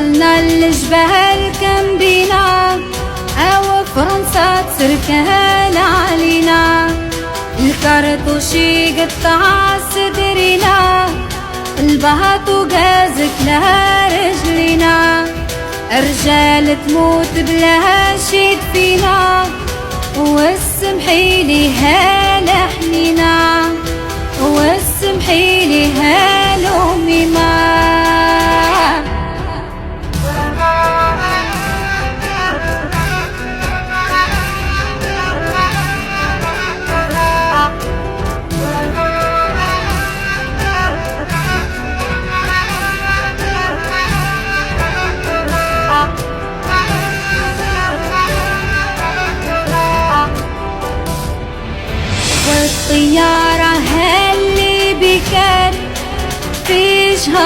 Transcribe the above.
وصلنا للجبال كان بينا، أو فرنسا تركان علينا. الكرتوشي قطع صدرنا، البهط وقازك لها رجلنا. رجال تموت بلا شي فينا، والسمحيلي هالا حنينا، والسمحيلي هالو ميما. والطيارة هاللي بكت في شهر